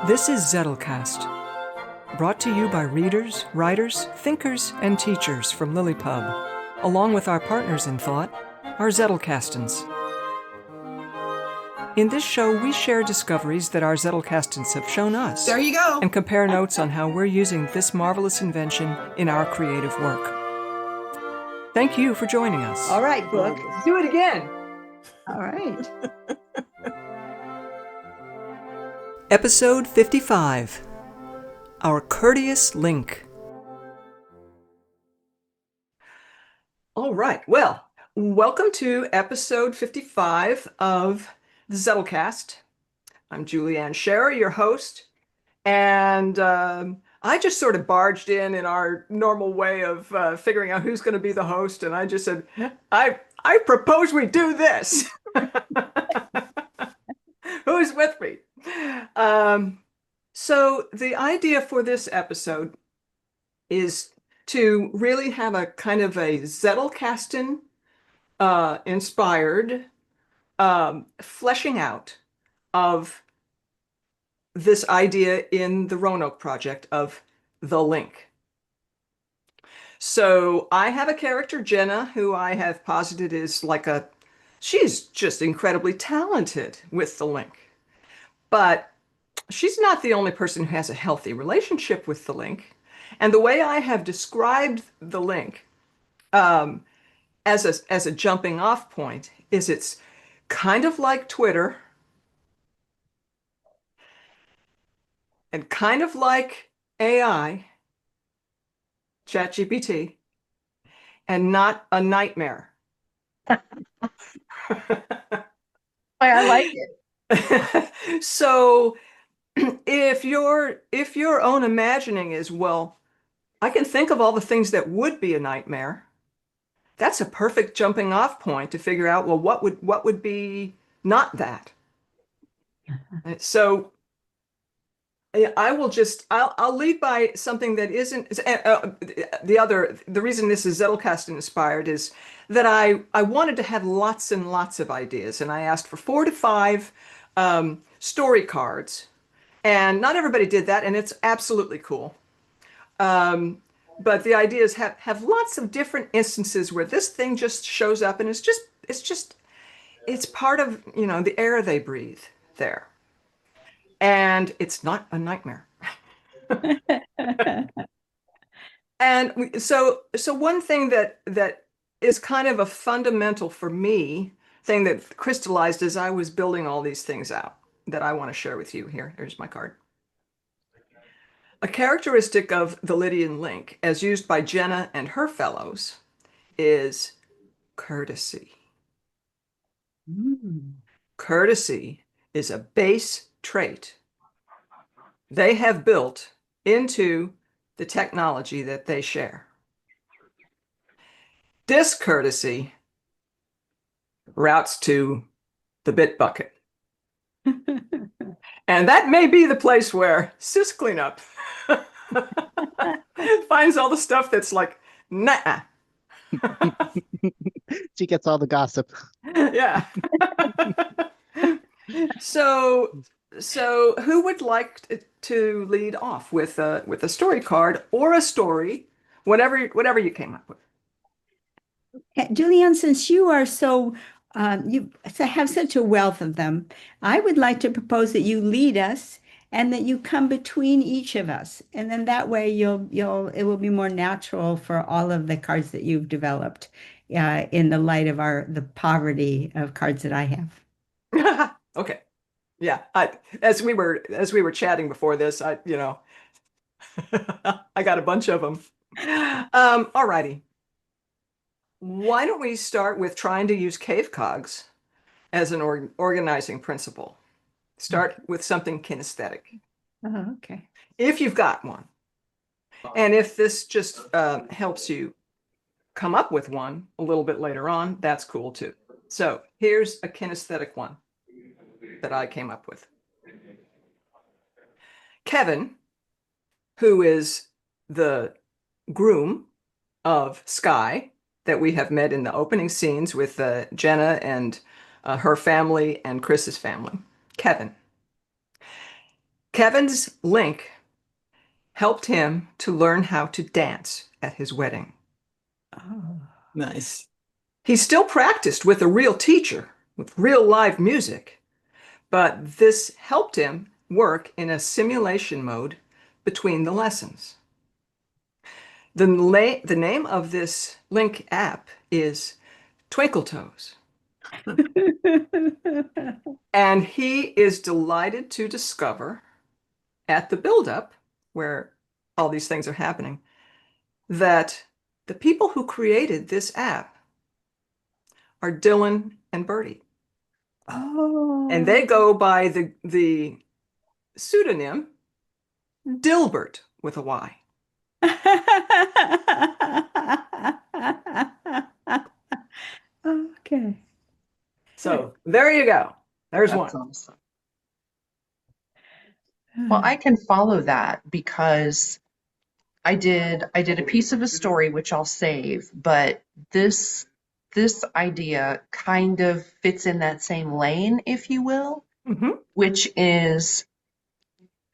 This is Zettelcast, brought to you by readers, writers, thinkers, and teachers from LiLLiPub, along with our partners in thought, our Zettelcastans. In this show, we share discoveries that our Zettelcastans have shown us. There you go. And compare notes on how we're using this marvelous invention in our creative work. Thank you for joining us. All right, Book. Let's do it again. All right. Episode 55, Our Courteous Link. All right. Well, welcome to episode 55 of the Zettelcast. I'm Julianne Scherer, your host, and I just sort of barged in our normal way of figuring out who's going to be the host, and I just said, I propose we do this. Who's with me? So the idea for this episode is to really have a kind of a Zettelkasten inspired fleshing out of this idea in the Roanoke project of the link. So I have a character, Jenna, who I have posited is she's just incredibly talented with the link. But she's not the only person who has a healthy relationship with the link. And the way I have described the link as a jumping off point is it's kind of like Twitter and kind of like AI, ChatGPT, and not a nightmare. I like it. So if your own imagining is, well, I can think of all the things that would be a nightmare, that's a perfect jumping off point to figure out, well, what would be not that? So I'll lead by something that isn't the reason this is Zettelcast inspired is that I wanted to have lots and lots of ideas, and I asked for 4 to 5 story cards, and not everybody did that, and it's absolutely cool. But the idea is have lots of different instances where this thing just shows up, and it's part of the air they breathe there. And it's not a nightmare. And so one thing that is kind of a fundamental for me thing that crystallized as I was building all these things out that I want to share with you here. Here's my card. A characteristic of the Lydian link, as used by Jenna and her fellows, is courtesy. Courtesy is a base trait they have built into the technology that they share. Discourtesy routes to the bit bucket. And that may be the place where Sys Cleanup finds all the stuff that's like, nah. She gets all the gossip. Yeah. So who would like to lead off with a story card or a story, whatever you came up with? Julianne, since you are you have such a wealth of them, I would like to propose that you lead us and that you come between each of us. And then that way it will be more natural for all of the cards that you've developed in the light of the poverty of cards that I have. Okay. Yeah. As we were chatting before this, I got a bunch of them. All righty. Why don't we start with trying to use cave cogs as an organizing principle? Start with something kinesthetic. Oh, okay. If you've got one. And if this just helps you come up with one a little bit later on, that's cool too. So here's a kinesthetic one that I came up with. Kevin, who is the groom of Sky, that we have met in the opening scenes with Jenna and her family and Chris's family. Kevin Kevin's link helped him to learn how to dance at his wedding. Oh. Nice. He still practiced with a real teacher, with real live music, but this helped him work in a simulation mode between the lessons. The name of this link app is Twinkle Toes. And he is delighted to discover at the build-up, where all these things are happening, that the people who created this app are Dylan and Bertie. Oh. And they go by the pseudonym Dilbert with a Y. Okay. So there you go. There's That's one. awesome. Well, I can follow that because I did a piece of a story which I'll save, but this idea kind of fits in that same lane, if you will, which is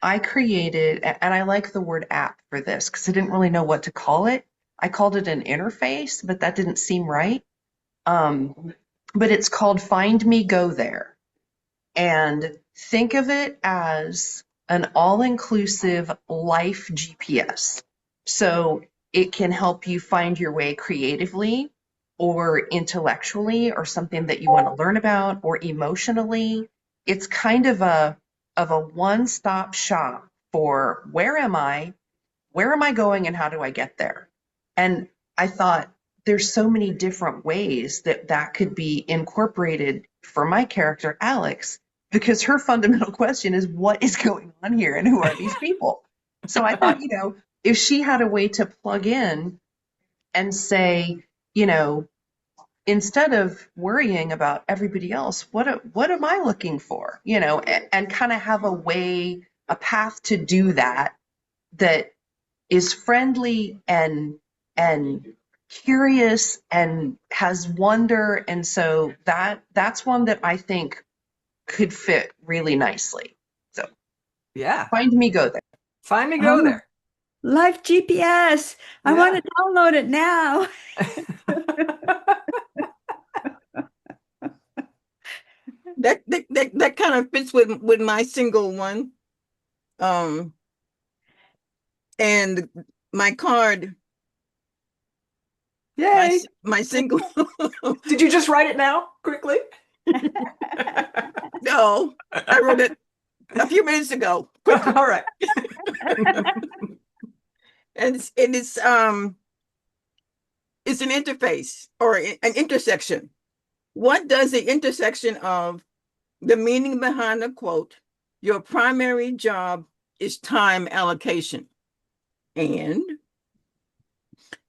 I created, and I like the word app for this because I didn't really know what to call it. I called it an interface, but that didn't seem right. But it's called Find Me Go There. And think of it as an all-inclusive life GPS. So it can help you find your way creatively or intellectually or something that you want to learn about or emotionally. It's kind of a one-stop shop for where am I going, and how do I get there? And I thought there's so many different ways that could be incorporated for my character, Alex, because her fundamental question is, what is going on here and who are these people? So I thought, if she had a way to plug in and say, instead of worrying about everybody else, what am I looking for? And kind of have a path to do that is friendly and curious and has wonder. And so that's one that I think could fit really nicely. So Yeah. Find Me Go There. Find Me Go There. Life GPS. I want to download it now. That kind of fits with my single one. And my card. Yay. My single. Did you just write it now quickly? No, I wrote it a few minutes ago. Quickly. All right. And it's an interface or an intersection. What does the intersection of the meaning behind the quote, your primary job is time allocation, and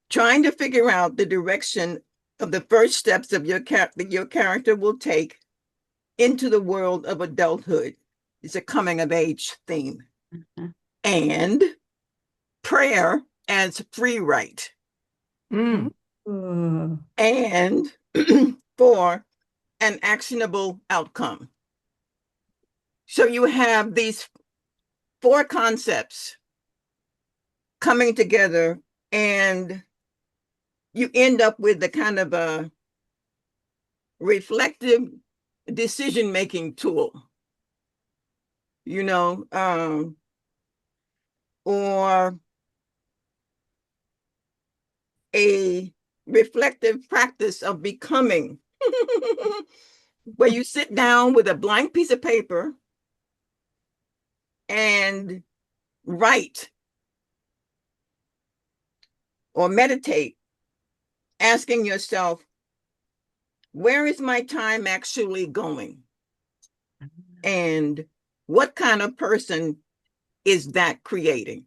trying to figure out the direction of the first steps of your character will take into the world of adulthood. It's a coming of age theme. And prayer as free write. And for an actionable outcome. So you have these 4 concepts coming together, and you end up with a kind of a reflective decision-making tool, or a reflective practice of becoming, where you sit down with a blank piece of paper and write or meditate, asking yourself, where is my time actually going? And what kind of person is that creating?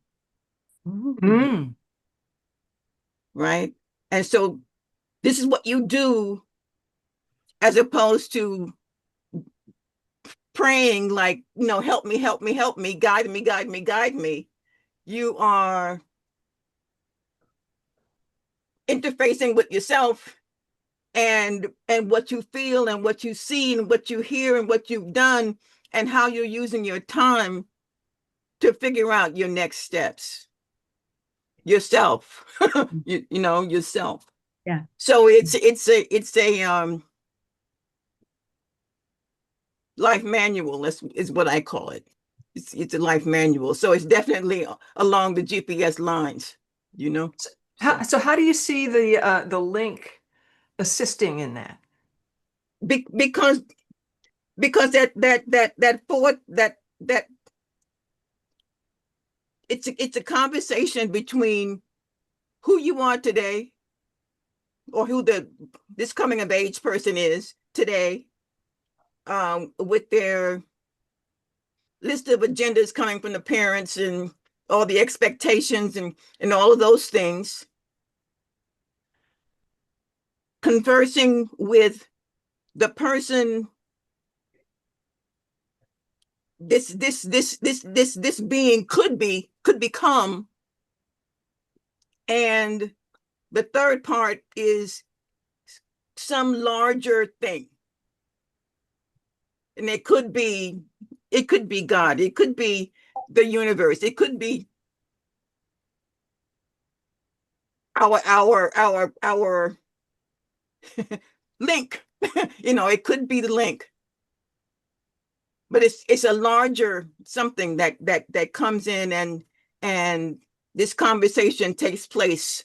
Right? And so this is what you do, as opposed to praying like, help me, help me, help me, guide me, guide me, guide me. You are interfacing with yourself and what you feel and what you see and what you hear and what you've done and how you're using your time to figure out your next steps yourself. You know, yourself. Yeah. So it's a life manual, is what I call it. It's a life manual. So it's definitely along the GPS lines, you know. So how do you see the link assisting in that? Because that fourth that it's a conversation between who you are today, or who this coming of age person is today, with their list of agendas coming from the parents and all the expectations and all of those things, conversing with the person this being could become. And the third part is some larger thing, and it could be God, it could be the universe, it could be our link. You know, it could be the link, but it's a larger something that comes in, and this conversation takes place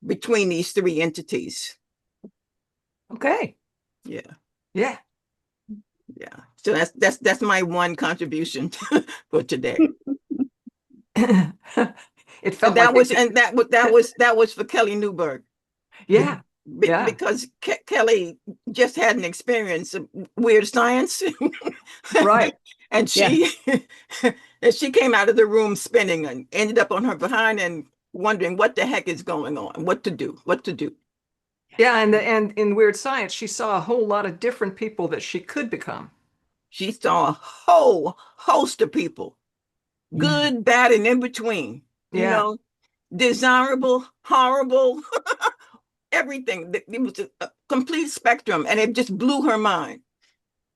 between these three entities. Okay. Yeah. Yeah. Yeah. So that's my one contribution for today. It felt And that like was that was for Kelly Newberg. yeah. Yeah. Because Kelly just had an experience of weird science. Right. And she and she came out of the room spinning and ended up on her behind and wondering what the heck is going on, what to do. Yeah, and in Weird Science, she saw a whole lot of different people that she could become. She saw a whole host of people, Yeah. good, bad, and in between, you Yeah. know, desirable, horrible, everything. It was a complete spectrum, and it just blew her mind.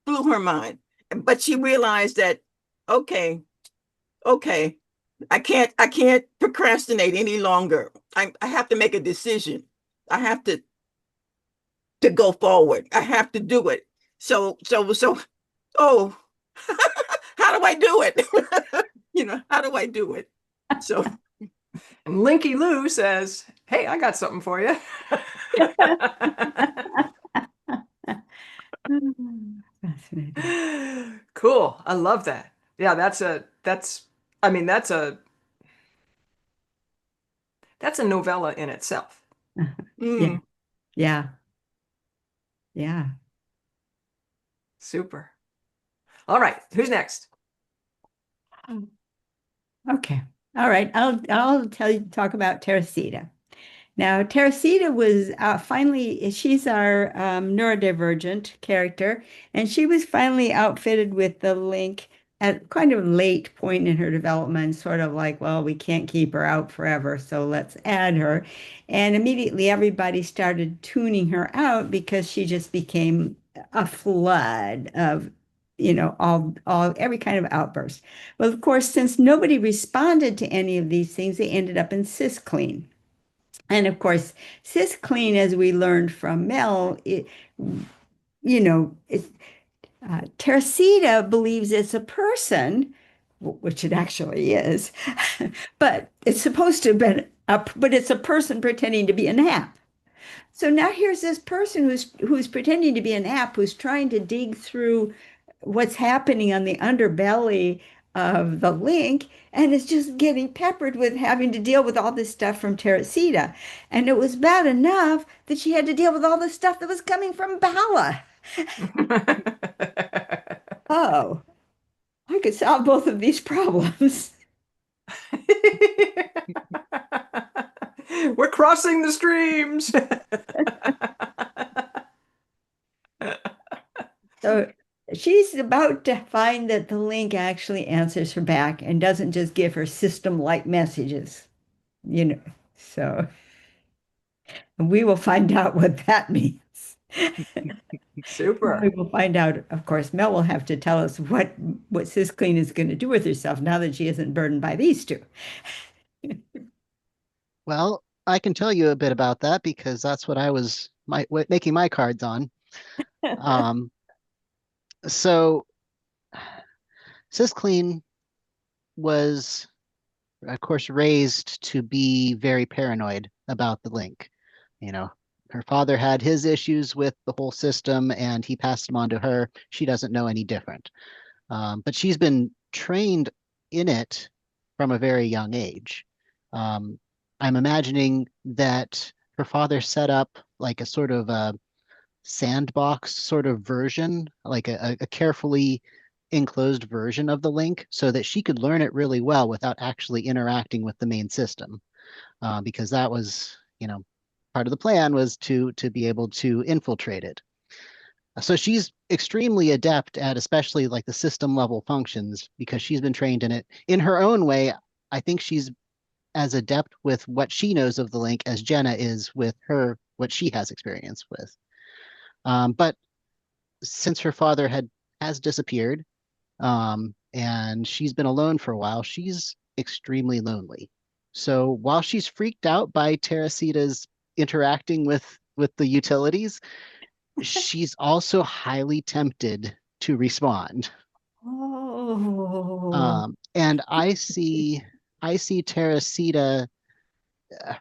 But she realized that, okay, I can't procrastinate any longer. I have to make a decision. I have to go forward. I have to do it. So, oh, how do I do it? You know, how do I do it? So, And Linky Lou says, "Hey, I got something for you." Fascinating. Cool. I love that. Yeah, I mean, that's a novella in itself. Yeah. mm, Yeah. Yeah. Super. All right, who's next? Okay. All right. I'll talk about Teresita. Now, Teresita was finally, she's our neurodivergent character, and she was finally outfitted with the link at kind of late point in her development, sort of like, well, we can't keep her out forever, so let's add her. And immediately everybody started tuning her out because she just became a flood of, every kind of outburst. Well, of course, since nobody responded to any of these things, they ended up in cisclean. And of course, cisclean, as we learned from Mel, you know, Teresita believes it's a person, which it actually is, but it's supposed to have been but it's a person pretending to be an app. So now here's this person who's pretending to be an app, who's trying to dig through what's happening on the underbelly of the link, and is just getting peppered with having to deal with all this stuff from Teresita. And it was bad enough that she had to deal with all the stuff that was coming from Bala. Oh, I could solve both of these problems. We're crossing the streams. So she's about to find that the link actually answers her back and doesn't just give her system-like messages, you know. So we will find out what that means. Super. We will find out. Of course, Mel will have to tell us what Sis Clean is going to do with herself now that she isn't burdened by these two. Well, I can tell you a bit about that because that's what I was making my cards on. Um, so Clean was, of course, raised to be very paranoid about the link. You know, her father had his issues with the whole system and he passed them on to her. She doesn't know any different. But she's been trained in it from a very young age. Um, I'm imagining that her father set up like a sort of a sandbox sort of version, like a carefully enclosed version of the link so that she could learn it really well without actually interacting with the main system. Because that was, part of the plan was to be able to infiltrate it. So she's extremely adept at especially like the system level functions because she's been trained in it in her own way. I think she's as adept with what she knows of the link as Jenna is with what she has experience with. But since her father has disappeared, and she's been alone for a while, she's extremely lonely. So while she's freaked out by Teresita's interacting with the utilities, she's also highly tempted to respond. Oh. And I see Teresita,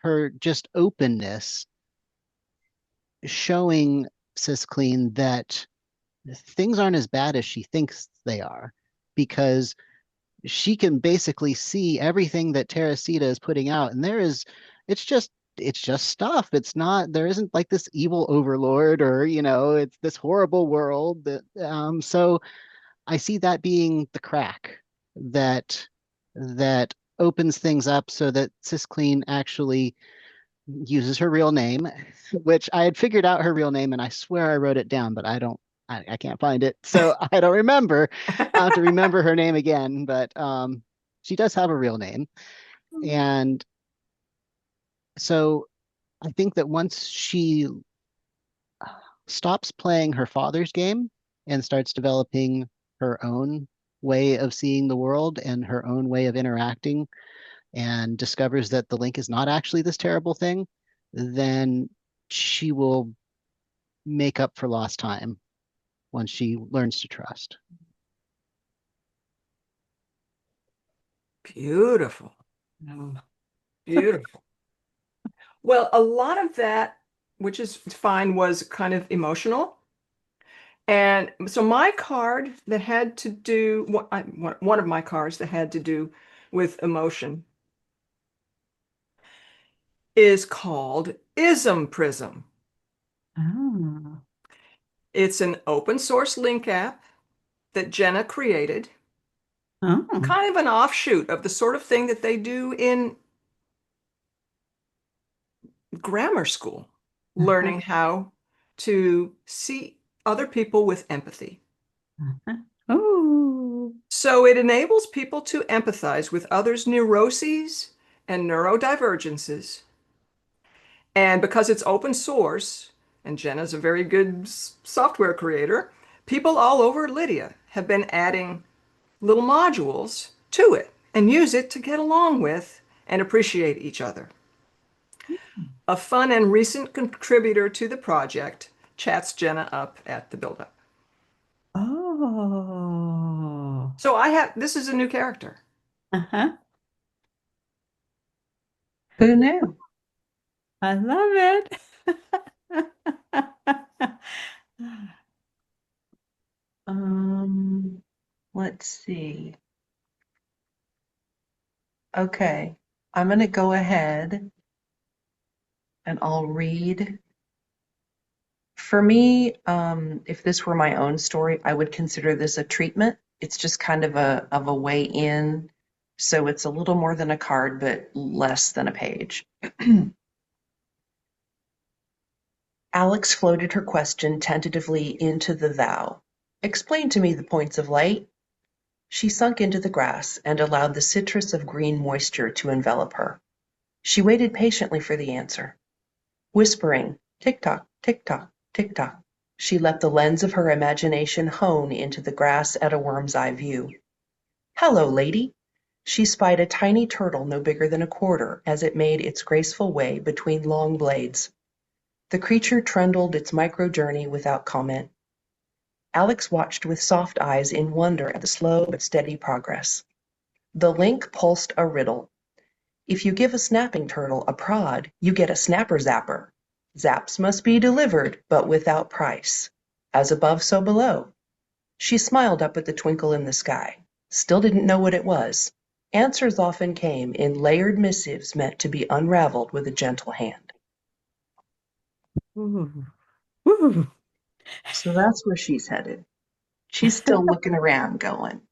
her just openness, showing Clean that things aren't as bad as she thinks they are, because she can basically see everything that Teresita is putting out, and it's just it's just stuff. There isn't like this evil overlord or it's this horrible world so I see that being the crack that opens things up so that Clean actually uses her real name, which I had figured out her real name and I swear I wrote it down, but I can't find it. So I don't remember. I'll have to remember her name again, but she does have a real name. And so I think that once she stops playing her father's game and starts developing her own way of seeing the world and her own way of interacting and discovers that the link is not actually this terrible thing, then she will make up for lost time once she learns to trust. Beautiful. Beautiful. Well, a lot of that, which is fine, was kind of emotional. And so my card that had to do, one of my cards that had to do with emotion is called Ism Prism. Oh. It's an open source link app that Jenna created, Oh. kind of an offshoot of the sort of thing that they do in grammar school, learning how to see other people with empathy. Oh. So it enables people to empathize with others' neuroses and neurodivergences. And because it's open source, and Jenna's a very good software creator, people all over Lydia have been adding little modules to it and use it to get along with and appreciate each other. A fun and recent contributor to the project chats Jenna up at the build-up. Oh. So this is a new character. Uh-huh. Who knew? I love it. Let's see. Okay, I'm going to go ahead and I'll read. For me, if this were my own story, I would consider this a treatment. It's just kind of a way in. So it's a little more than a card, but less than a page. Alex floated her question tentatively into the thou. Explain to me the points of light. She sunk into the grass and allowed the citrus of green moisture to envelop her. She waited patiently for the answer. Whispering, tick-tock, tick-tock, tick-tock. She let the lens of her imagination hone into the grass at a worm's eye view. "Hello, lady." She spied a tiny turtle no bigger than a quarter as it made its graceful way between long blades. The creature trundled its micro journey without comment. Alex watched with soft eyes in wonder at the slow but steady progress. The link pulsed a riddle. If you give a snapping turtle a prod, you get a snapper zapper. Zaps must be delivered, but without price. As above, so below. She smiled up at the twinkle in the sky. Still didn't know what it was. Answers often came in layered missives meant to be unraveled with a gentle hand. Ooh. Ooh. So that's where she's headed. She's still looking around going,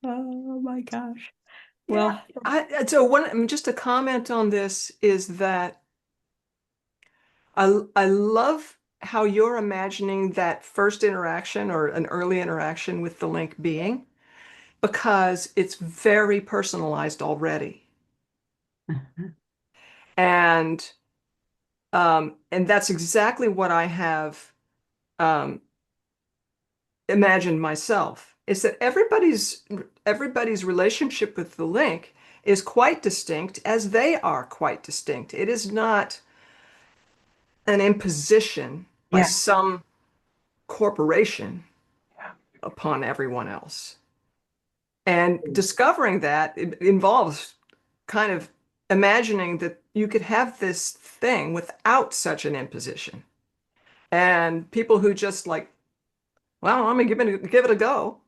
Oh my gosh. Yeah. Well, Just a comment on this is that I love how you're imagining that first interaction or an early interaction with the link being, because it's very personalized already. And and that's exactly what I have um, imagined myself, is that everybody's relationship with the link is quite distinct, as they are quite distinct. It is not an imposition by yeah, some corporation yeah, upon everyone else. And discovering that it involves kind of imagining that you could have this thing without such an imposition. And people who just like, well, I'm gonna give it a go.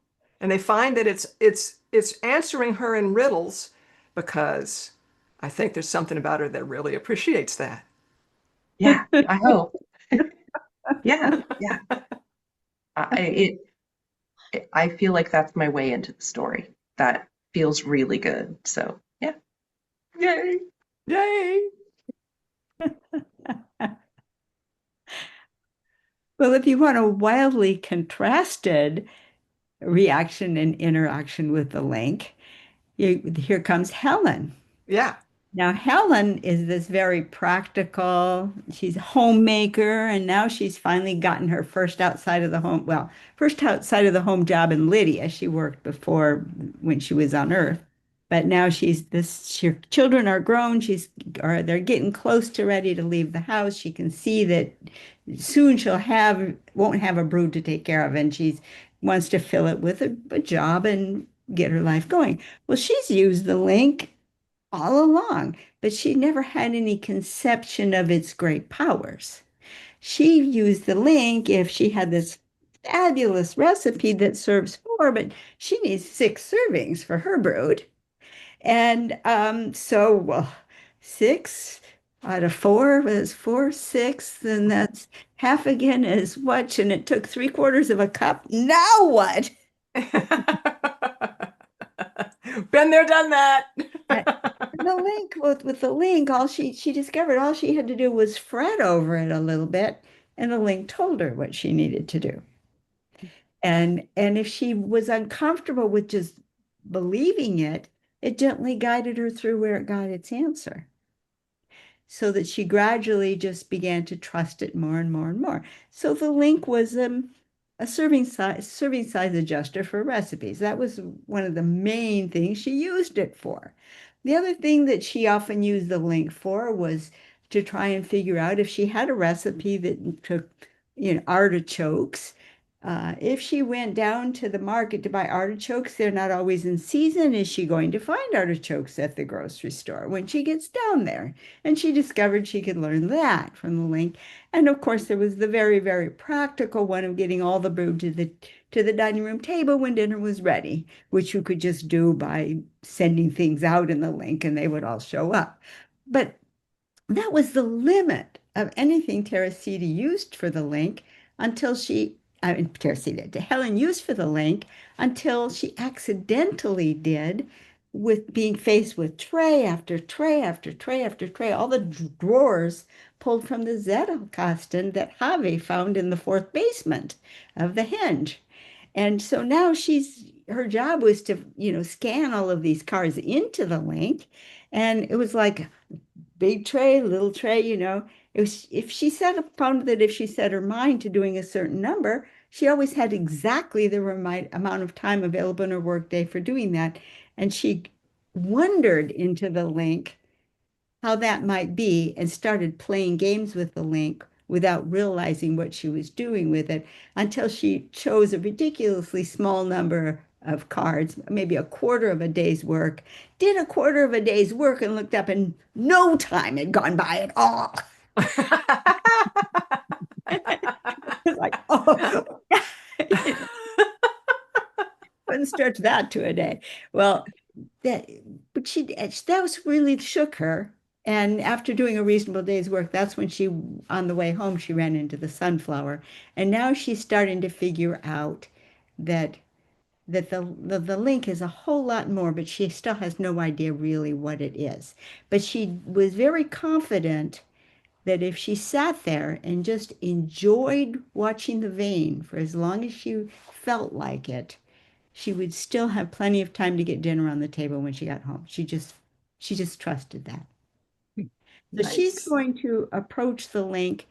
And they find that it's answering her in riddles, because I think there's something about her that really appreciates that. yeah, I hope. Yeah, yeah. I feel like that's my way into the story. That feels really good. So, yeah. Yay. Yay! well, if you want a wildly contrasted reaction and interaction with the link, here comes Helen. Yeah. Now, Helen is this very practical, she's a homemaker, and now she's finally gotten her first outside of the home, well, first outside of the home job in Lydia. She worked before when she was on Earth. But now her children are grown, or they're getting close to ready to leave the house. She can see that soon won't have a brood to take care of, and she wants to fill it with a job and get her life going. Well, she's used the link all along, but she never had any conception of its great powers. She used the link if she had this fabulous recipe that serves four, but she needs six servings for her brood. And well, six out of four was four sixths, and that's half again is what? And it took three-quarters of a cup. Now what? Been there, done that. Uh, The link with the link, all she discovered all she had to do was fret over it a little bit, and the link told her what she needed to do. And if she was uncomfortable with just believing it, it gently guided her through where it got its answer, so that she gradually just began to trust it more and more and more. So the link was a serving size adjuster for recipes. That was one of the main things she used it for. The other thing that she often used the link for was to try and figure out if she had a recipe that took, artichokes. If she went down to the market to buy artichokes, they're not always in season. Is she going to find artichokes at the grocery store when she gets down there? And she discovered she could learn that from the link. And of course, there was the very, very practical one of getting all the brood to the dining room table when dinner was ready, which you could just do by sending things out in the link and they would all show up. But that was the limit of anything Teresita used for the link until Helen used for the link until she accidentally did, with being faced with tray after tray after tray after tray, all the drawers pulled from the Zettelkasten that Javi found in the fourth basement of the henge. And so now her job was to, scan all of these cards into the link. And it was like big tray, little tray, if she set upon that, if she set her mind to doing a certain number, she always had exactly the right amount of time available in her workday for doing that. And she wandered into the link how that might be and started playing games with the link without realizing what she was doing with it until she chose a ridiculously small number of cards, maybe a quarter of a day's work, did a quarter of a day's work and looked up and no time had gone by at all. It's like, oh, couldn't stretch that to a day. Well, that, but that was really shook her. And after doing a reasonable day's work, that's when on the way home, she ran into the sunflower. And now she's starting to figure out that the link is a whole lot more, but she still has no idea really what it is. But she was very confident that if she sat there and just enjoyed watching the vein for as long as she felt like it, she would still have plenty of time to get dinner on the table when she got home. She just trusted that. So she's Nice. going to approach the link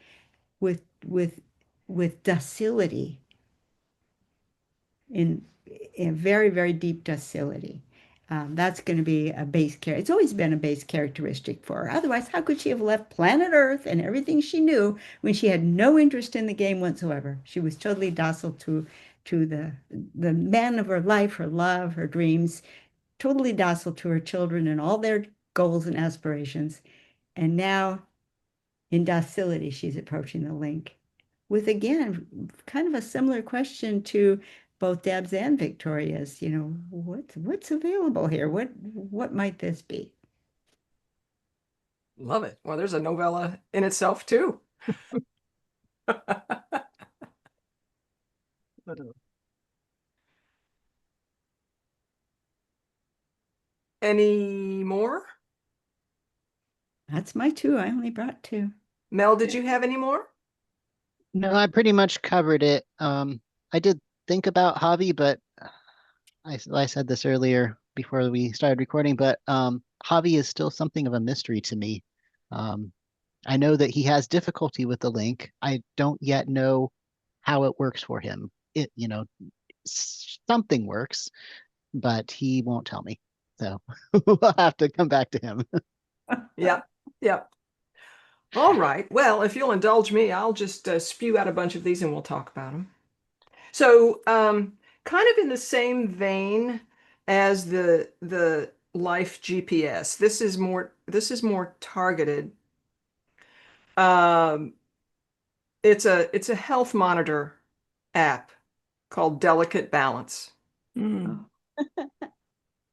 with with with docility in very, very deep docility. That's going to be a base character. It's always been a base characteristic for her. Otherwise, how could she have left planet Earth and everything she knew when she had no interest in the game whatsoever? She was totally docile to the man of her life, her love, her dreams, totally docile to her children and all their goals and aspirations. And now, in docility, she's approaching the link with, again, kind of a similar question to both Deb's and Victoria's, what's available here? What might this be? Love it. Well, there's a novella in itself too. Any more? That's my two. I only brought two. Mel, did you have any more? No, I pretty much covered it. I did think about Javi, but I said this earlier before we started recording, but Javi is still something of a mystery to me. Um, I know that he has difficulty with the link. I don't yet know how it works for him. Something works, but he won't tell me. So we'll have to come back to him. Yep. Yep. All right. Well, if you'll indulge me, I'll just spew out a bunch of these and we'll talk about them. So, kind of in the same vein as the Life GPS, this is more targeted. Um, it's a health monitor app called Delicate Balance. Mm.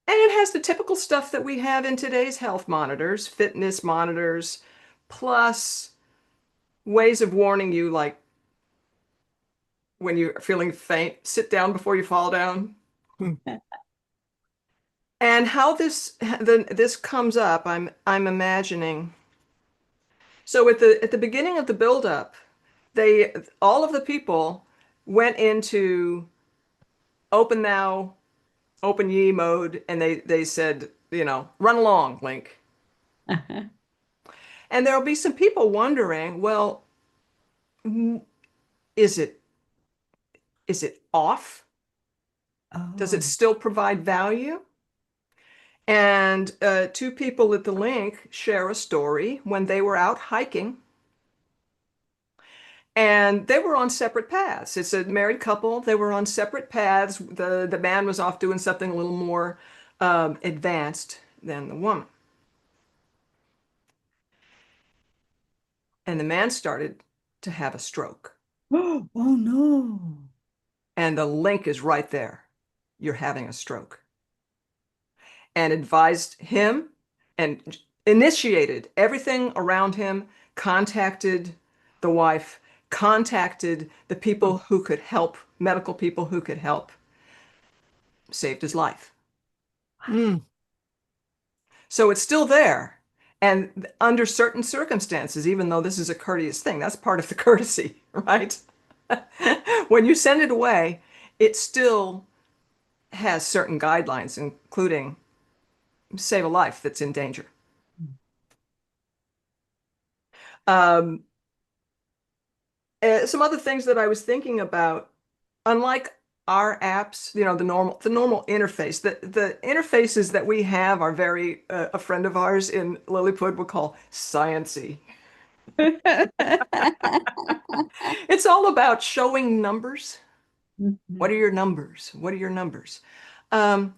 And it has the typical stuff that we have in today's health monitors, fitness monitors, plus ways of warning you, like when you're feeling faint, sit down before you fall down. And how this comes up, I'm imagining. So at the beginning of the buildup, they all of the people went into open now, open ye mode, and they said, run along, Link. And there'll be some people wondering, well, is it is it off? Does it Oh. still provide value? And two people at the link share a story when they were out hiking and they were on separate paths. It's a married couple. They were on separate paths. The man was off doing something a little more advanced than the woman. And the man started to have a stroke. Oh no. And the link is right there. You're having a stroke. And advised him and initiated everything around him, contacted the wife, contacted the people who could help, medical people who could help, saved his life. Mm. So it's still there. And under certain circumstances, even though this is a courteous thing, that's part of the courtesy, right? When you send it away, it still has certain guidelines, including save a life that's in danger. Um, some other things that I was thinking about, unlike our apps, the normal interface, the interfaces that we have are very, a friend of ours in LiLLiPub would call sciency. It's all about showing numbers. What are your numbers? What are your numbers? Um,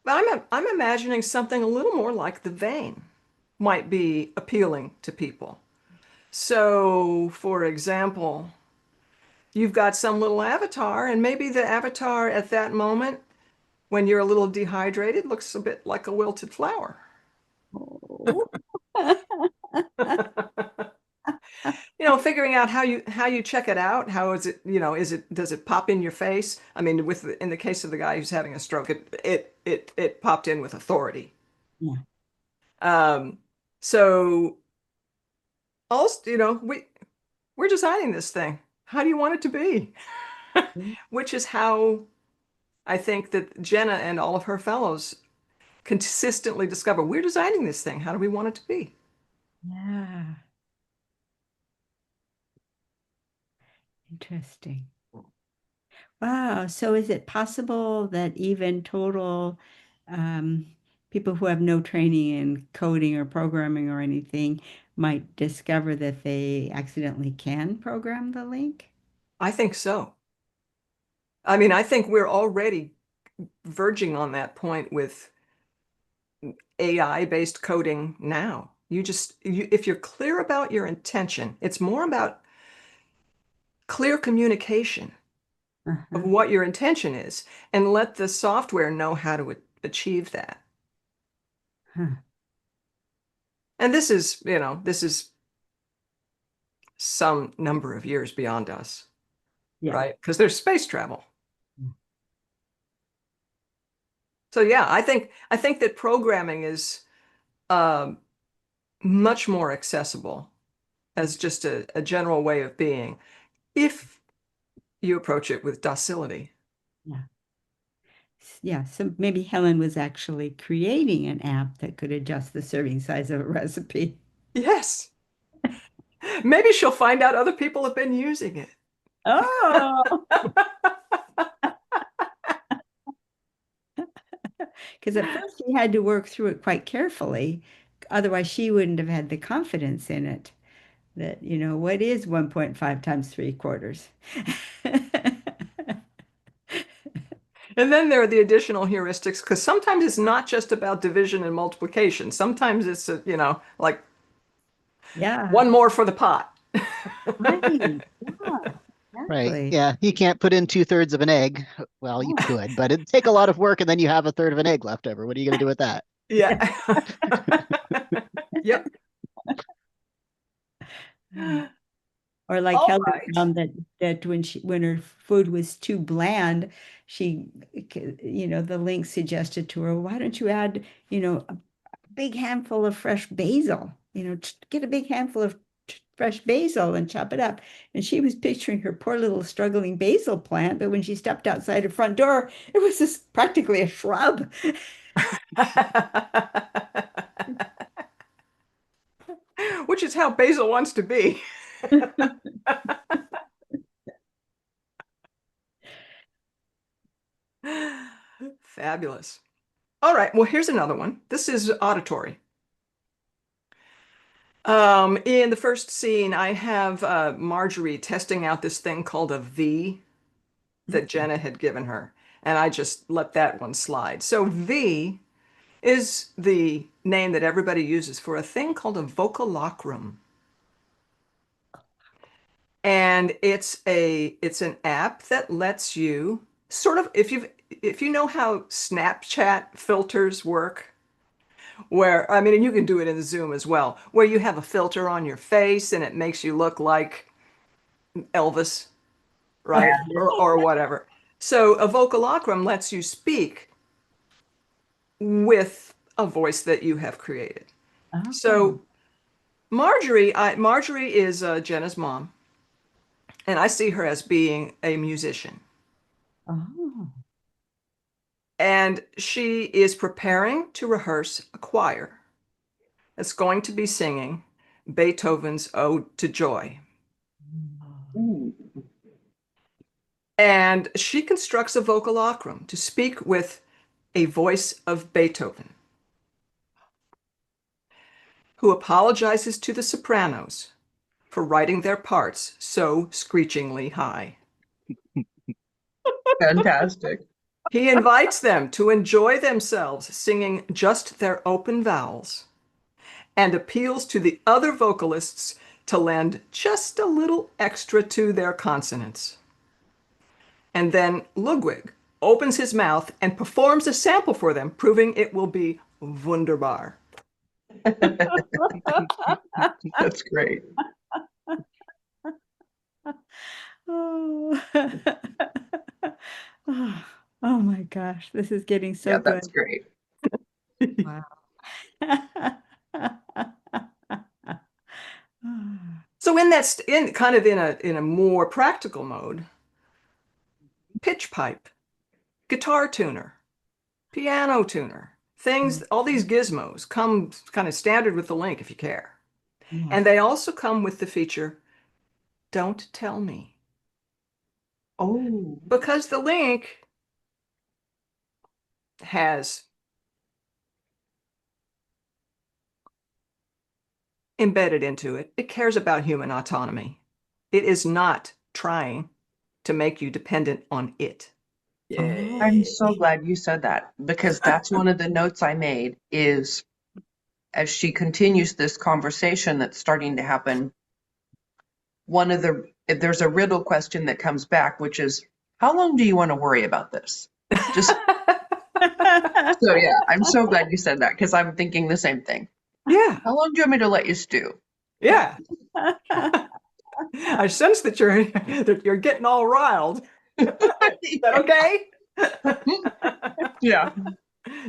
but I'm imagining something a little more like the vein might be appealing to people. So, for example, you've got some little avatar, and maybe the avatar at that moment, when you're a little dehydrated, looks a bit like a wilted flower. Oh. Figuring out how you check it out. How is it, does it pop in your face? I mean, in the case of the guy who's having a stroke, it popped in with authority. Yeah. Um, so also, we're designing this thing. How do you want it to be? Which is how I think that Jenna and all of her fellows consistently discover we're designing this thing. How do we want it to be? Yeah. Interesting. Wow. So is it possible that even total um, people who have no training in coding or programming or anything might discover that they accidentally can program the link? I think so. I mean, I think we're already verging on that point with AI-based coding now. If you're clear about your intention, it's more about clear communication of Uh-huh. what your intention is, and let the software know how to achieve that. Huh. And this is some number of years beyond us, Yeah. right? Because there's space travel. So yeah, I think that programming is um, much more accessible as just a general way of being if you approach it with docility. Yeah. Yeah. So maybe Helen was actually creating an app that could adjust the serving size of a recipe. Yes. Maybe she'll find out other people have been using it. Oh, because at first she had to work through it quite carefully. Otherwise, she wouldn't have had the confidence in it that, what is 1.5 times 3/4? And then there are the additional heuristics, because sometimes it's not just about division and multiplication. Sometimes it's, like Yeah, one more for the pot. right. Yeah, Right. exactly. Yeah. You can't put in 2/3 of an egg. Well, you could, but it'd take a lot of work and then you have a third of an egg left over. What are you going to do with that? Yeah. Yep. Or like All Helen right. found that when her food was too bland, she, the link suggested to her, why don't you add, a big handful of fresh basil, get a big handful of fresh basil and chop it up. And she was picturing her poor little struggling basil plant, but when she stepped outside her front door, it was just practically a shrub. Which is how Basil wants to be. Fabulous. All right. Well, here's another one. This is auditory. In the first scene, I have Marjorie testing out this thing called a V that Jenna had given her, and I just let that one slide. So V is the name that everybody uses for a thing called a vocalocrum. And it's an app that lets you sort of, if you know how Snapchat filters work, where, I mean, and you can do it in Zoom as well, where you have a filter on your face and it makes you look like Elvis, right? Or whatever. So a vocalocrum lets you speak with a voice that you have created. Oh, So Marjorie is Jenna's mom, and I see her as being a musician. oh, And she is preparing to rehearse a choir that's going to be singing Beethoven's Ode to Joy. Ooh. And she constructs a vocal ocrum to speak with a voice of Beethoven, who apologizes to the sopranos for writing their parts so screechingly high. Fantastic. He invites them to enjoy themselves singing just their open vowels and appeals to the other vocalists to lend just a little extra to their consonants. And then Ludwig opens his mouth and performs a sample for them, proving it will be wunderbar. That's great. Oh. Oh, oh my gosh, this is getting so Yeah, good. that's great. Wow. So in kind of in a more practical mode, pitch pipe, guitar tuner, piano tuner, things, all these gizmos come kind of standard with the link if you care. Yeah. And they also come with the feature, don't tell me. Oh, Because the link has embedded into it, it cares about human autonomy. It is not trying to make you dependent on it. I'm so glad you said that because that's one of the notes I made is as she continues this conversation that's starting to happen, there's a riddle question that comes back, which is, how long do you want to worry about this? Just so yeah, I'm so glad you said that because I'm thinking the same thing. Yeah, How long do you want me to let you stew? yeah. I sense that you're getting all riled. Is that okay? Yeah.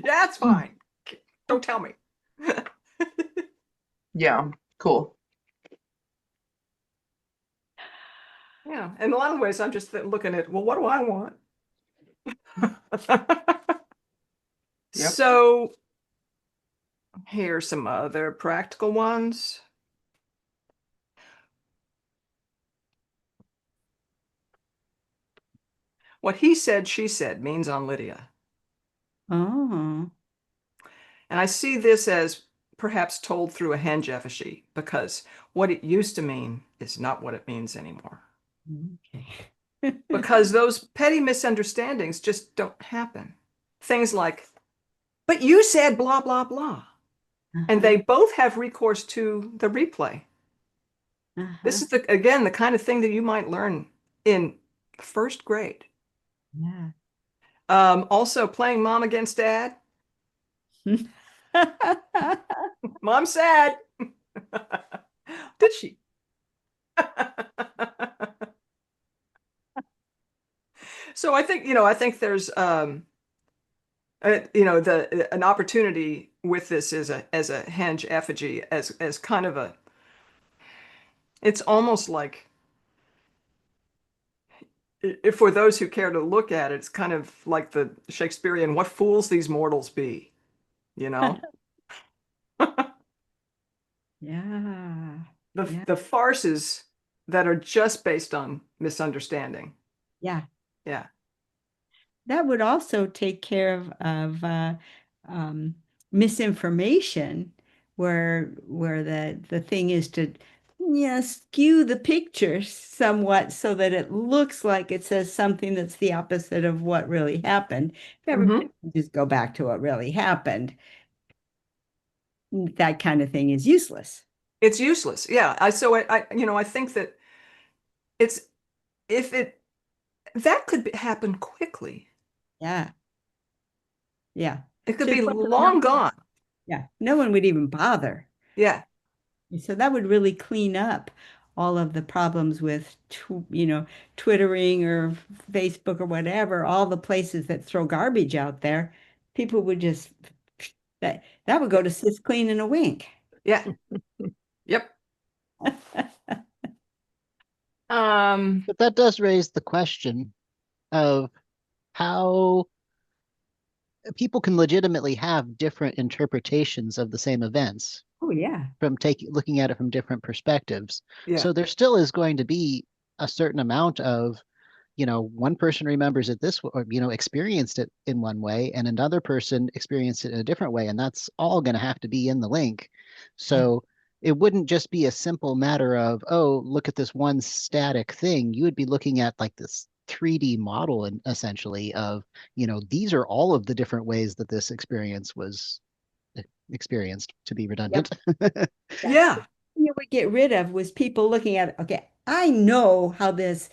Yeah, it's fine. Don't tell me. Yeah, cool. Yeah, in a lot of ways, I'm just looking at, well, what do I want? Yep. So here's some other practical ones. What he said, she said means on Lydia. Oh. And I see this as perhaps told through a henge effigy because what it used to mean is not what it means anymore. Okay. Because those petty misunderstandings just don't happen. Things like, but you said blah, blah, blah. And they both have recourse to the replay. This is again the kind of thing that you might learn in first grade. Yeah. Also playing mom against dad. Mom's sad. Did she? So I think, I think there's, an opportunity with this as a henge effigy, as kind of it's almost like, for those who care to look at it, it's kind of like the Shakespearean, what fools these mortals be, you know? Yeah. The farces that are just based on misunderstanding. Yeah. Yeah. That would also take care of misinformation, where the thing is to skew the picture somewhat so that it looks like it says something that's the opposite of what really happened. If everybody can just go back to what really happened, that kind of thing is useless. It's useless. Yeah. I think that it's if it that could happen quickly. Yeah. Yeah. It could To be the point that long gone. Yeah. No one would even bother. Yeah. So that would really clean up all of the problems with, Twittering or Facebook or whatever, all the places that throw garbage out there. People would just, that would go to SysClean in a wink. Yeah. Yep. But that does raise the question of how people can legitimately have different interpretations of the same events. Oh, yeah. from looking at it from different perspectives. Yeah. So there still is going to be a certain amount of, one person remembers it this way, or, experienced it in one way, and another person experienced it in a different way. And that's all going to have to be in the link. So it wouldn't just be a simple matter of, oh, look at this one static thing. You would be looking at like this 3D model and essentially of, these are all of the different ways that this experience was experienced, to be Yep. redundant. Yeah. You would get rid of was people looking at, okay, I know how this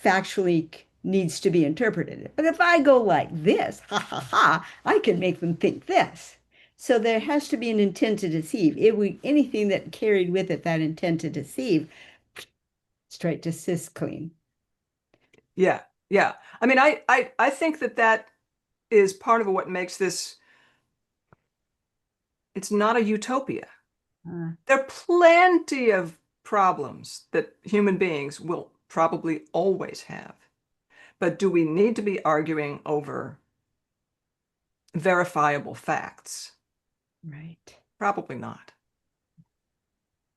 factually needs to be interpreted. But if I go like this, ha ha ha, I can make them think this. So there has to be an intent to deceive. Anything that carried with it that intent to deceive, straight to cis clean. Yeah. Yeah. I mean, I think that is part of what makes this, it's not a utopia. There are plenty of problems that human beings will probably always have. But do we need to be arguing over verifiable facts? Right. Probably not.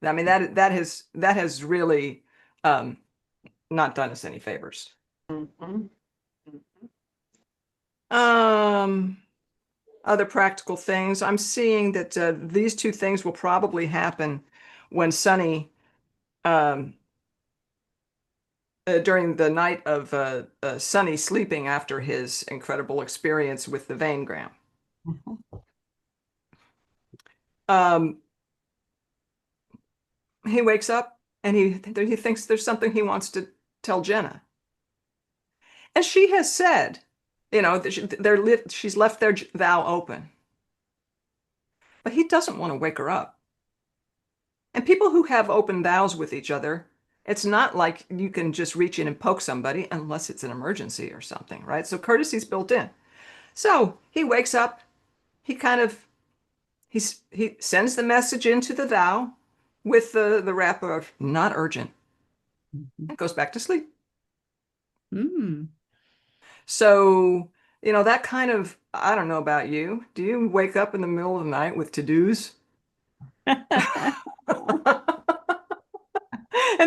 I mean, that has really not done us any favors. Mhm. Other practical things. I'm seeing that these two things will probably happen when Sonny, during the night of Sonny sleeping after his incredible experience with the vein-gram. Um, he wakes up and he thinks there's something he wants to tell Jenna. And she has said, she's left their vow open. But he doesn't want to wake her up. And people who have open vows with each other, it's not like you can just reach in and poke somebody unless it's an emergency or something, right? So courtesy's built in. So he wakes up, he kind of he sends the message into the vow with the wrapper of not urgent and goes back to sleep. Mm. So, that kind of, I don't know about you. Do you wake up in the middle of the night with to-dos? And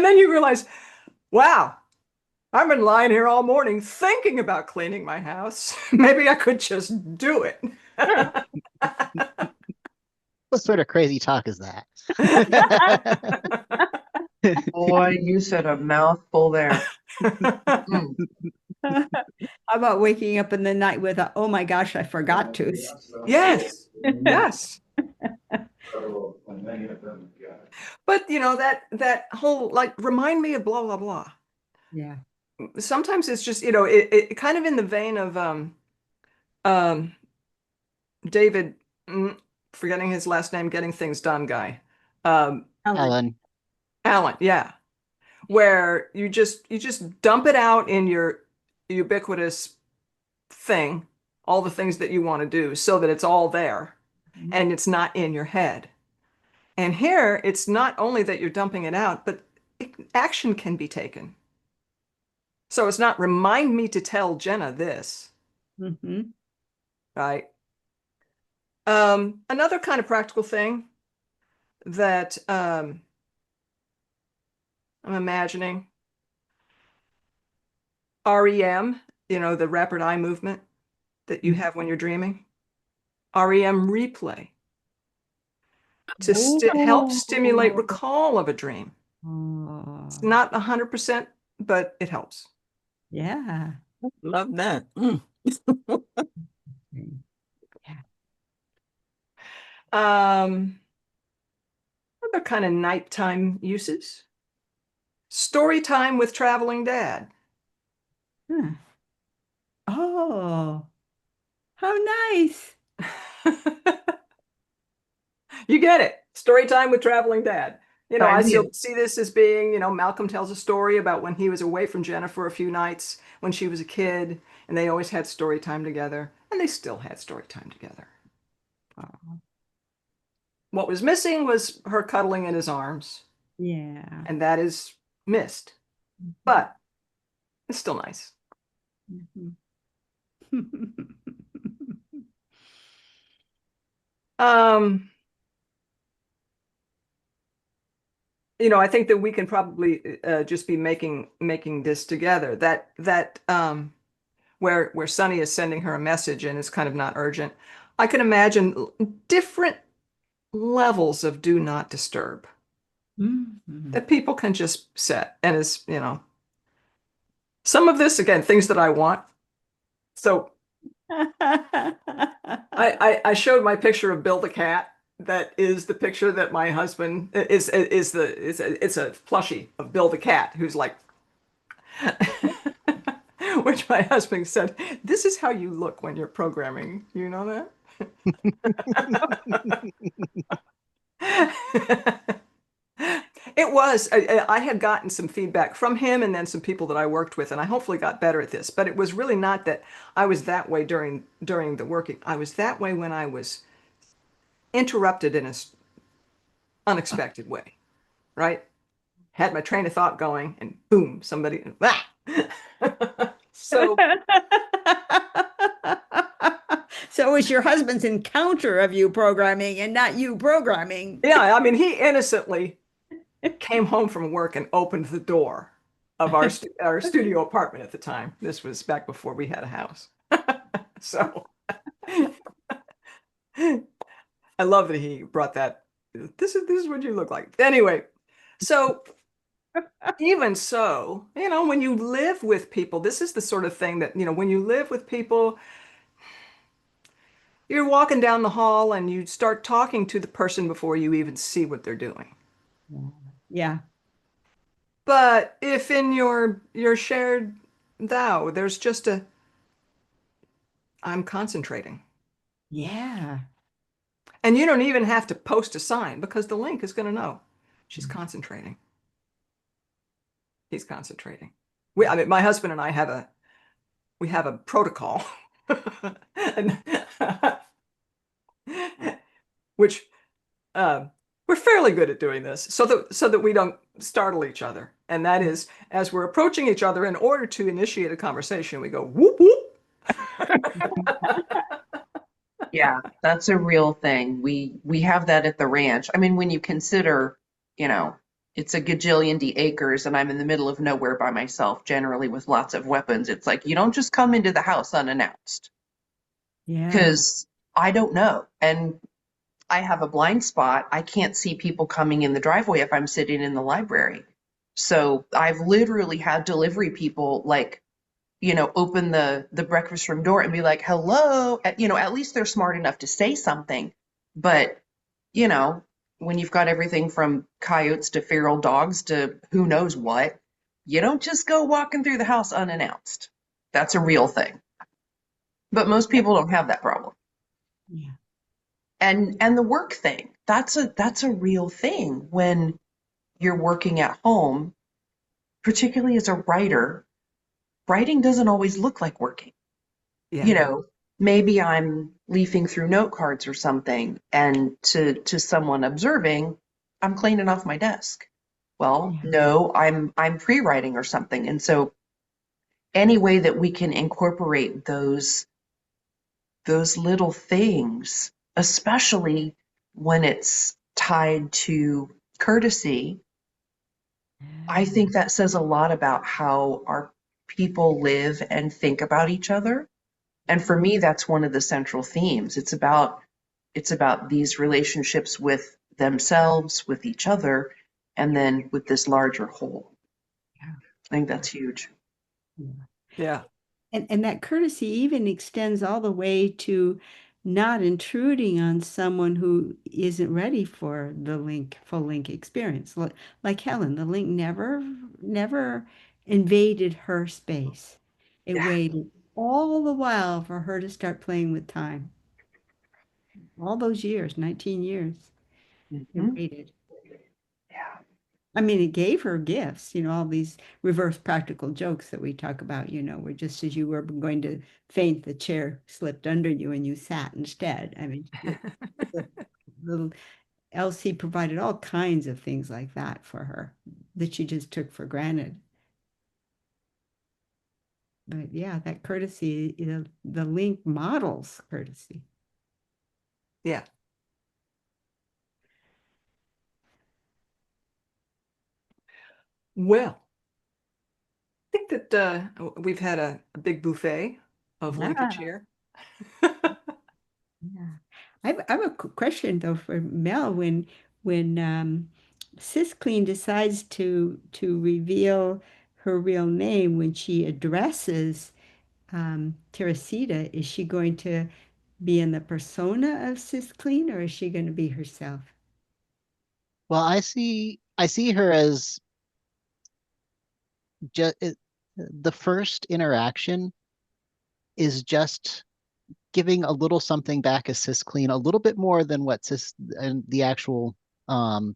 then you realize, wow, I've been lying here all morning thinking about cleaning my house. Maybe I could just do it. What sort of crazy talk is that? Boy, you said a mouthful there. Mm. How about waking up in the night with a, oh my gosh, I forgot to. Yes, yes. But that whole like remind me of blah blah blah. Yeah. Sometimes it's just it kind of in the vein of um David, forgetting his last name, Getting Things Done guy. Ellen. Alan, yeah. Where you just dump it out in your ubiquitous thing, all the things that you want to do, so that it's all there and it's not in your head. And here, it's not only that you're dumping it out, but action can be taken. So it's not remind me to tell Jenna this, Mm-hmm. right? Another kind of practical thing that I'm imagining, REM, the rapid eye movement that you have when you're dreaming, REM replay to help stimulate recall of a dream. It's not 100%, but it helps. Yeah. Love that. Yeah. Other kind of nighttime uses. Story time with traveling dad. Huh. Oh, how nice. You get it. Story time with traveling dad. I Sign me still up. see this as being, Malcolm tells a story about when he was away from Jenna for a few nights when she was a kid, and they always had story time together, and they still had story time together. What was missing was her cuddling in his arms, Yeah. and that is missed, but it's still nice. Um, I think that we can probably just be making this together. That where Sunny is sending her a message and it's kind of not urgent. I can imagine different levels of do not disturb Mhm. that people can just set. And some of this, again, things that I want. So I showed my picture of Bill the cat. That is the picture that my husband is the it's a plushie of Bill the cat who's like which my husband said, "This is how you look when you're programming." You know that? It was. I had gotten some feedback from him and then some people that I worked with, and I hopefully got better at this. But it was really not that I was that way during the working. I was that way when I was interrupted in an unexpected way, right? Had my train of thought going, and boom, somebody. Ah! So So it was your husband's encounter of you programming and not you programming. yeah, I mean, he innocently came home from work and opened the door of our studio apartment at the time. This was back before we had a house. So I love that he brought that. This is what you look like. Anyway, so even so, when you live with people, this is the sort of thing that, when you live with people, you're walking down the hall and you start talking to the person before you even see what they're doing. Yeah. But if in your shared thou, there's just I'm concentrating. Yeah. And you don't even have to post a sign because the link is going to know she's concentrating. He's concentrating. I mean, my husband and I have a protocol, and, which we're fairly good at doing this, so that we don't startle each other. And that is, as we're approaching each other, in order to initiate a conversation, we go whoop whoop. Yeah, that's a real thing. We have that at the ranch. I mean, when you consider, you know, it's a gajillion acres and I'm in the middle of nowhere by myself, generally with lots of weapons. It's like you don't just come into the house unannounced Yeah. because I don't know. And I have a blind spot. I can't see people coming in the driveway if I'm sitting in the library. So I've literally had delivery people like, open the breakfast room door and be like, hello. At least they're smart enough to say something. But, you know, when you've got everything from coyotes to feral dogs to who knows what, you don't just go walking through the house unannounced. That's a real thing. But most people don't have that problem. Yeah. And the work thing, that's a real thing when you're working at home, particularly as a writer. Writing doesn't always look like working. Yeah. You know, maybe I'm leafing through note cards or something, and to someone observing, I'm cleaning off my desk. Well, Yeah. no, I'm pre-writing or something. And so any way that we can incorporate those little things, especially when it's tied to courtesy, I think that says a lot about how our people live and think about each other. And for me, that's one of the central themes. It's about these relationships with themselves, with each other, and then with this larger whole. Yeah. I think that's huge. Yeah. And that courtesy even extends all the way to not intruding on someone who isn't ready for the full link experience. Like Helen, the link never invaded her space. It Yeah. waited all the while for her to start playing with time. All those years, 19 years, it Mhm. waited. Yeah. I mean, it gave her gifts, all these reverse practical jokes that we talk about, where just as you were going to faint, the chair slipped under you and you sat instead. I mean, the little Elsie provided all kinds of things like that for her that she just took for granted. But yeah, that courtesy, the link models courtesy. Yeah. Well, I think that we've had a big buffet of Yeah. Lincolnshire. Yeah. I have a question though for Mel when Sis Clean decides to reveal her real name when she addresses Teresita, is she going to be in the persona of Sis Clean or is she going to be herself? Well, I see her as just the first interaction is just giving a little something back as clean, a little bit more than what and the actual um,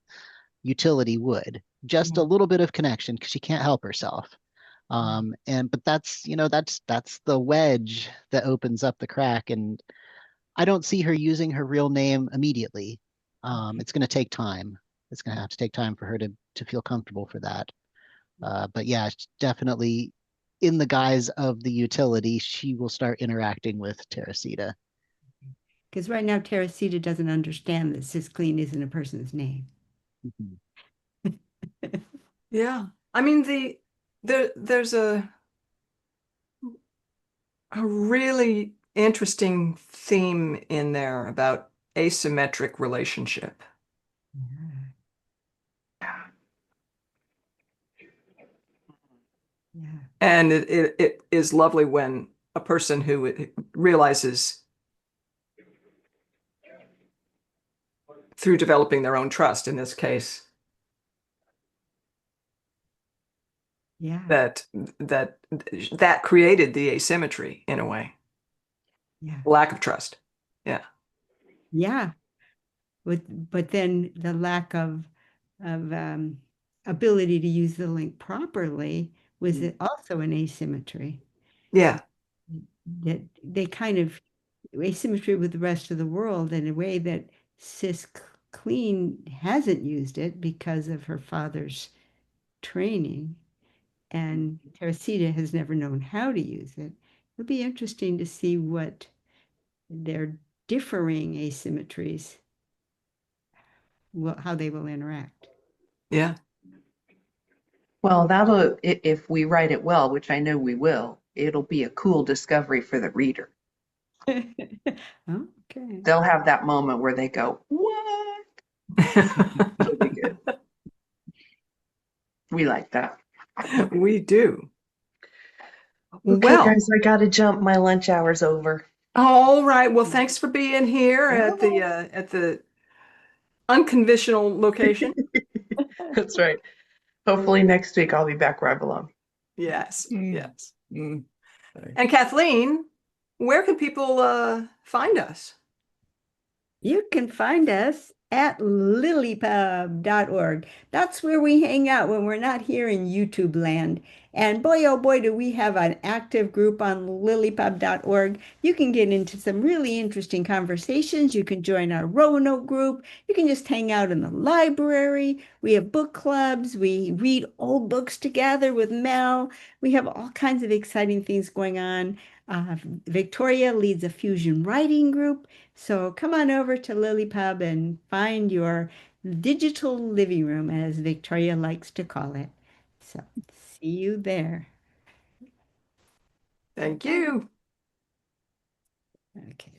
utility would. Just a Yeah. little bit of connection because she can't help herself. And but that's the wedge that opens up the crack, and I don't see her using her real name immediately. It's going to take time. It's going to have to take time for her to feel comfortable for that. But yeah, definitely in the guise of the utility, she will start interacting with Teresita. Because right now Teresita doesn't understand that Sis Clean isn't a person's name. Mhm. Yeah. I mean there's a really interesting theme in there about asymmetric relationship. Yeah. And it is lovely when a person who realizes through developing their own trust, in this case, Yeah. that that that created the asymmetry in a way, Yeah. lack of trust. Yeah. Yeah. But then the lack of ability to use the link properly was Mm. also an asymmetry Yeah. that they kind of asymmetry with the rest of the world in a way that Sis Clean hasn't used it because of her father's training, and Teresita has never known how to use it. It'll be interesting to see what their differing asymmetries how they will interact. Yeah. Well, if we write it well, which I know we will, it'll be a cool discovery for the reader. Okay. They'll have that moment where they go, "What?" It'll be good. We like that. We do. Okay, Well, guys, I gotta jump. My lunch hour's over. all right. Well, thanks for being here at the unconventional location. That's right. Hopefully next week I'll be back where I belong. Yes. Mm, Yes. mm. And Kathleen, where can people find us? You can find us at lillypub.org. That's where we hang out when we're not here in YouTube land. And boy, oh boy, do we have an active group on lillypub.org. You can get into some really interesting conversations. You can join our Roanoke group. You can just hang out in the library. We have book clubs. We read old books together with Mel. We have all kinds of exciting things going on. Victoria leads a fusion writing group. So come on over to LiLLiPub and find your digital living room, as Victoria likes to call it. So see you there. Thank you. Okay.